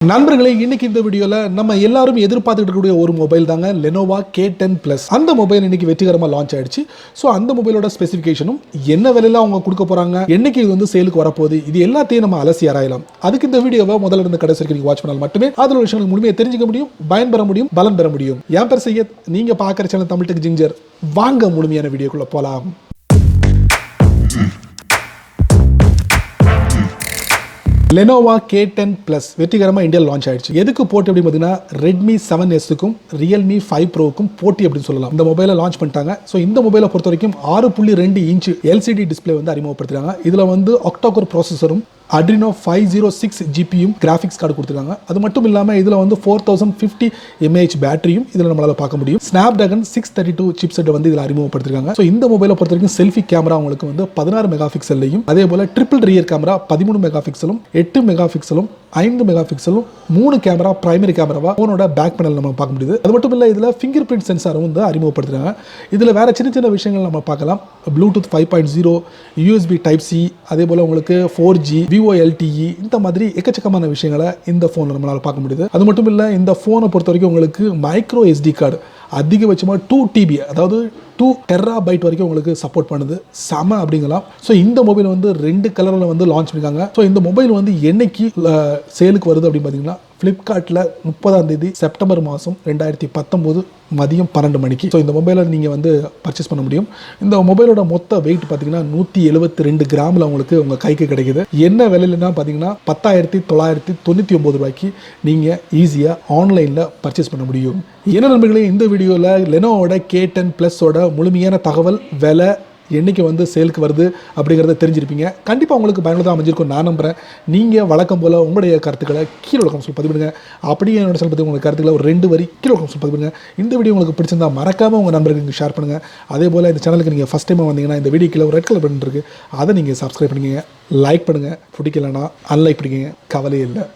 நண்பர்களே, இன்னைக்கு இந்த வீடியோல நம்ம எல்லாரும் எதிர்பார்த்துட்டு இருக்கக்கூடிய ஒரு மொபைல் தாங்க Lenovo K10 Plus. அந்த மொபைல் இன்னைக்கு வெற்றிகரமா லான்ச் ஆயிடுச்சு. ஸோ அந்த மொபைலோட ஸ்பெசிஃபிகேஷனும் என்ன விலையில அவங்க கொடுக்க போறாங்க, என்னைக்கு இது வந்து சேலுக்கு வரப்போகுது, இது எல்லாத்தையும் நம்ம அலசி ஆராயலாம். அதுக்கு இந்த வீடியோவை முதல்ல இருந்து கடைசி வரைக்கும் வாட்ச் பண்ணால் மட்டுமே அதில் விஷயங்களுக்கு முழுமையை தெரிஞ்சுக்க முடியும், பயன்பெற முடியும், பலன் பெற முடியும். என் பேர் சையத், நீங்க பார்க்குற சேனல் தமிழ் டெக் ஜிஞ்சர். வாங்க முழுமையான வீடியோக்குள்ள போலாம். Lenovo K10 Plus வெற்றிகரமாக இந்தியாவில் லான்ச் ஆயிடுச்சு. எதுக்கு போட்டி அப்படின்னு பார்த்தீங்கன்னா Redmi 7Sக்கும் Realme 5 Proக்கும் போட்டி அப்படின்னு சொல்லலாம். இந்த மொபைலை லான்ச் பண்ணிட்டாங்க. ஸோ இந்த மொபைலை பொறுத்த வரைக்கும் 6.2 இன்ச் LCD டிஸ்பிளே வந்து அறிமுகப்படுத்துறாங்க. இதில் வந்து ஆக்டா-கோர் ப்ராசஸரும் Adreno 506 ஜிபியும் கிராஃபிக்ஸ் கார்டு கொடுத்துருக்காங்க. அது மட்டும் இல்லாமல் இதில் வந்து 4050 mAh பேட்டரியும் இதில் நம்மளால் பார்க்க முடியும். Snapdragon 632 சிப்செட் வந்து இதில் அறிமுகப்படுத்திருக்காங்க. ஸோ இந்த மொபைலை பொறுத்த வரைக்கும் செல்ஃபி கேமரா உங்களுக்கு வந்து 16 மெகா பிக்சல்லையும், அதே போல் ட்ரிபிள் ரியர் கேமரா 13 மெகா பிக்சலும், 8 மெகா பிக்சலும், 5 மெகா பிக்சலும், 3 கேமரா பிரைமரி கேமராவா ஃபோனோட பேக் பேனல் நம்ம பார்க்க முடியுது. அது மட்டும் இல்லை, இதில் ஃபிங்கர் பிரிண்ட் சென்சாரும் வந்து அறிமுகப்படுத்துறாங்க. இதில் வேற சின்ன சின்ன விஷயங்கள் நம்ம பார்க்கலாம். ப்ளூடூத் 5.0, USB Type-C, அதே போல் உங்களுக்கு 4G, VoLTE, இந்த மாதிரி எக்கச்சக்கமான விஷயங்களை இந்த ஃபோனில் நம்மளால் பார்க்க முடியுது. அது மட்டும் இல்லை, இந்த ஃபோனை பொறுத்த வரைக்கும் உங்களுக்கு மைக்ரோ SD கார்டு அதிகபட்சமாக 2 TB, அதாவது 2 TB வரைக்கும் உங்களுக்கு சப்போர்ட் பண்ணுது. செம அப்படிங்கலாம். ஸோ இந்த மொபைல் வந்து 2 கலரில் வந்து லான்ச் பண்ணியிருக்காங்க. ஸோ இந்த மொபைல் வந்து என்னைக்கு சேலுக்கு வருது அப்படின்னு பார்த்தீங்கன்னா ஃப்ளிப்கார்ட்டில் 30 செப்டம்பர் மாதம் 2019 மதியம் 12 மணிக்கு. ஸோ இந்த மொபைலை நீங்கள் வந்து பர்ச்சேஸ் பண்ண முடியும். இந்த மொபைலோட மொத்த வெயிட் பார்த்தீங்கன்னா 172 கிராமில் உங்களுக்கு உங்கள் கைக்கு கிடைக்குது. என்ன விலையிலன்னா பார்த்தீங்கன்னா 10,999 ரூபாய்க்கு நீங்கள் ஈஸியாக ஆன்லைனில் பர்ச்சேஸ் பண்ண முடியும். என்ன நண்பர்களே, இந்த வீடியோவில் லெனோவோட K10 Plusஓட முழுமையான தகவல், விலை, என்னைக்கு வந்து சேலுக்கு வருது அப்படிங்கிறத தெரிஞ்சிருப்பீங்க. கண்டிப்பாக உங்களுக்கு பயனுள்ளதாக அமைஞ்சிருக்கும் நான் நம்புகிறேன். நீங்கள் வழக்கம் போல் உங்களுடைய கருத்துக்களை கீழே கமெண்ட்ஸில் பதிவிடுங்க. அப்படியே என்னோட சேனல் பற்றி உங்களுக்கு கருத்துக்களை ஒரு 2 வரி கீழே கமெண்ட்ஸில் பதிவிடுங்க. இந்த வீடியோ உங்களுக்கு பிடிச்சிருந்தா மறக்காமல் உங்கள் நண்பர்களுக்கு ஷேர் பண்ணுங்கள். அதே போல் இந்த சேனலுக்கு நீங்கள் ஃபஸ்ட் டைமாக வந்தீங்கன்னா இந்த வீடியோக்கில் ஒரு ரெட் கலர் பட்டன் இருக்குது, அதை நீங்கள் சப்ஸ்கிரைப் பண்ணிக்கங்க, லைக் பண்ணுங்கள். பிடிக்கலன்னா அன்லைக் பண்ணிக்கங்க, கவலையே இல்லை.